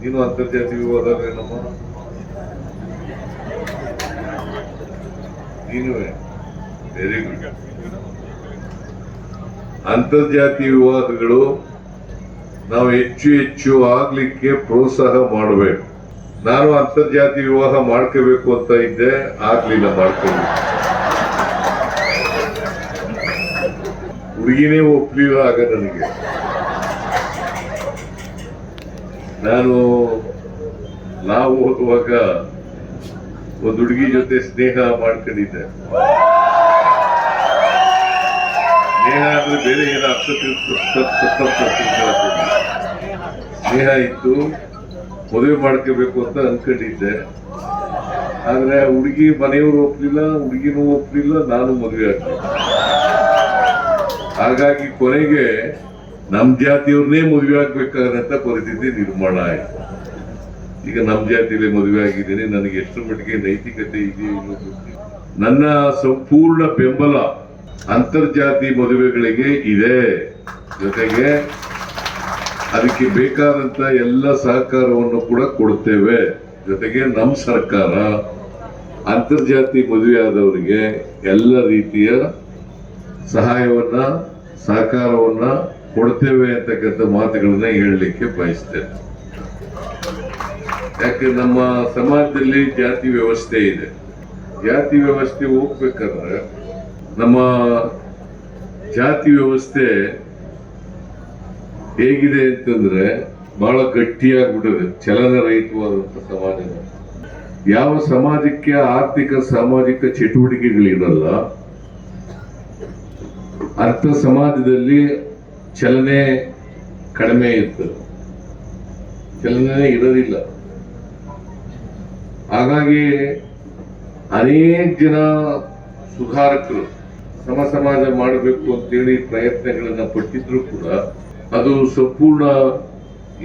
ನೀನು ಅಂತರ್ಜಾತಿ ವಿವಾದ ನಮ್ಮ ನೀನುವೆ ವೆರಿ ಗುಡ್. ಅಂತರ್ಜಾತಿ ವಿವಾದಗಳು ನಾವು ಹೆಚ್ಚು ಹೆಚ್ಚು ಆಗ್ಲಿಕ್ಕೆ ಪ್ರೋತ್ಸಾಹ ಮಾಡಬೇಕು. ನಾನು ಅಂತರ್ಜಾತಿ ವಿವಾಹ ಮಾಡ್ಕೋಬೇಕು ಅಂತ ಇದ್ದೆ, ಆಗ್ಲಿಲ್ಲ, ಮಾಡ್ಕೋಬೇಕು. ಹುಡುಗಿನೇ ಒಪ್ಲಿಲ್ಲ ಆಗ ನನಗೆ. ನಾವು ಓದುವಾಗ ಒಂದು ಹುಡುಗಿ ಜೊತೆ ಸ್ನೇಹ ಮಾಡ್ಕೊಂಡಿದ್ದೆ. ಸ್ನೇಹ ಅಂದ್ರೆ ಬೇರೆ ಏನೋ ಅರ್ಥ ಸ್ನೇಹ ಇತ್ತು, ಮದುವೆ ಮಾಡ್ಕೋಬೇಕು ಅಂತ ಅನ್ಕೊಂಡಿದ್ದೆ. ಆದ್ರೆ ಹುಡುಗಿ ಮನೆಯವರು ಒಪ್ಲಿಲ್ಲ, ಹುಡುಗಿನೂ ಒಪ್ಲಿಲ್ಲ, ನಾನು ಮದುವೆ ಆಗ್ಲಿಲ್ಲ. ಹಾಗಾಗಿ ಕೊನೆಗೆ ನಮ್ ಜಾತಿಯವ್ರನ್ನೇ ಮದುವೆ ಆಗ್ಬೇಕಾದಂತ ಪರಿಸ್ಥಿತಿ ನಿರ್ಮಾಣ ಆಯ್ತು. ಈಗ ನಮ್ ಜಾತಿಯಲ್ಲೇ ಮದುವೆ ಆಗಿದ್ದೀನಿ. ನನಗೆ ಎಷ್ಟು ಮಟ್ಟಿಗೆ ನೈತಿಕತೆ ಇದೆಯೋ ನನ್ನ ಸಂಪೂರ್ಣ ಬೆಂಬಲ ಅಂತರ್ಜಾತಿ ಮದುವೆಗಳಿಗೆ ಇದೆ. ಜೊತೆಗೆ ಅದಕ್ಕೆ ಬೇಕಾದಂತ ಎಲ್ಲ ಸಹಕಾರವನ್ನು ಕೂಡ ಕೊಡ್ತೇವೆ. ಜೊತೆಗೆ ನಮ್ಮ ಸರ್ಕಾರ ಅಂತರ್ಜಾತಿ ಮದುವೆ ಆದವರಿಗೆ ಎಲ್ಲ ರೀತಿಯ ಸಹಾಯವನ್ನ ಸಹಕಾರವನ್ನ ಕೊಡ್ತೇವೆ ಅಂತಕ್ಕಂಥ ಮಾತುಗಳನ್ನ ಹೇಳಲಿಕ್ಕೆ ಬಯಸ್ತೇನೆ. ಯಾಕೆ ನಮ್ಮ ಸಮಾಜದಲ್ಲಿ ಜಾತಿ ವ್ಯವಸ್ಥೆ ಇದೆ. ಜಾತಿ ವ್ಯವಸ್ಥೆ ಹೋಗ್ಬೇಕಾದ್ರೆ ನಮ್ಮ ಜಾತಿ ವ್ಯವಸ್ಥೆ ಹೇಗಿದೆ ಅಂತಂದ್ರೆ ಬಹಳ ಗಟ್ಟಿಯಾಗ್ಬಿಟ್ಟಿದೆ. ಚಲನರಹಿತವಾದಂತ ಸಮಾಜ. ಯಾವ ಸಮಾಜಕ್ಕೆ ಆರ್ಥಿಕ ಸಾಮಾಜಿಕ ಚಟುವಟಿಕೆಗಳಿರಲ್ಲ, ಅರ್ಥ ಸಮಾಜದಲ್ಲಿ ಚಲನೆ ಕಡಿಮೆ ಇರ್ತದೆ, ಚಲನೆ ಇರೋದಿಲ್ಲ. ಹಾಗಾಗಿ ಅನೇಕ ಜನ ಸುಧಾರಕರು ಸಮಾಜ ಮಾಡಬೇಕು ಅಂತೇಳಿ ಪ್ರಯತ್ನಗಳನ್ನ ಪಟ್ಟಿದ್ರು ಕೂಡ ಅದು ಸಂಪೂರ್ಣ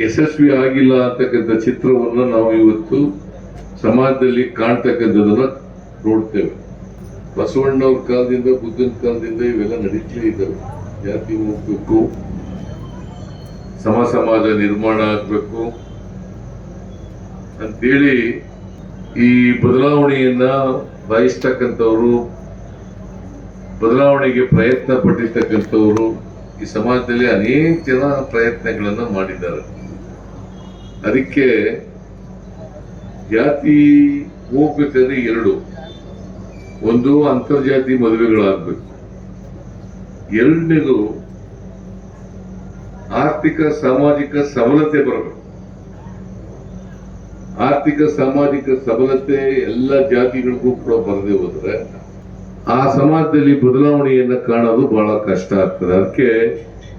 ಯಶಸ್ವಿ ಆಗಿಲ್ಲ ಅಂತಕ್ಕಂಥ ಚಿತ್ರವನ್ನು ನಾವು ಇವತ್ತು ಸಮಾಜದಲ್ಲಿ ಕಾಣ್ತಕ್ಕಂಥದನ್ನ ನೋಡ್ತೇವೆ. ಬಸವಣ್ಣವ್ರ ಕಾಲದಿಂದ, ಬುದ್ಧನ ಕಾಲದಿಂದ ಇವೆಲ್ಲ ನಡೀತಲೇ ಇದ್ದಾವೆ. ಜಾತಿ ಹೋಗ್ಬೇಕು, ಸಮಾಜ ನಿರ್ಮಾಣ ಆಗ್ಬೇಕು ಅಂತೇಳಿ ಈ ಬದಲಾವಣೆಯನ್ನ ಬಯಸ್ತಕ್ಕಂಥವ್ರು, ಬದಲಾವಣೆಗೆ ಪ್ರಯತ್ನ ಪಟ್ಟಿರ್ತಕ್ಕಂಥವ್ರು ಈ ಸಮಾಜದಲ್ಲಿ ಅನೇಕ ಜನ ಪ್ರಯತ್ನಗಳನ್ನ ಮಾಡಿದ್ದಾರೆ. ಅದಕ್ಕೆ ಜಾತಿ ಹೋಗ್ಬೇಕಾದ್ರೆ ಎರಡು, ಒಂದು ಅಂತರ್ಜಾತಿ ಮದುವೆಗಳಾಗಬೇಕು, ಎರಡನೇದು ಆರ್ಥಿಕ ಸಾಮಾಜಿಕ ಸಬಲತೆ ಬರಬೇಕು. ಆರ್ಥಿಕ ಸಾಮಾಜಿಕ ಸಬಲತೆ ಎಲ್ಲ ಜಾತಿಗಳಿಗೂ ಕೂಡ ಬರದೆ ಹೋದ್ರೆ ಆ ಸಮಾಜದಲ್ಲಿ ಬದಲಾವಣೆಯನ್ನ ಕಾಣೋದು ಬಹಳ ಕಷ್ಟ ಆಗ್ತದೆ. ಅದಕ್ಕೆ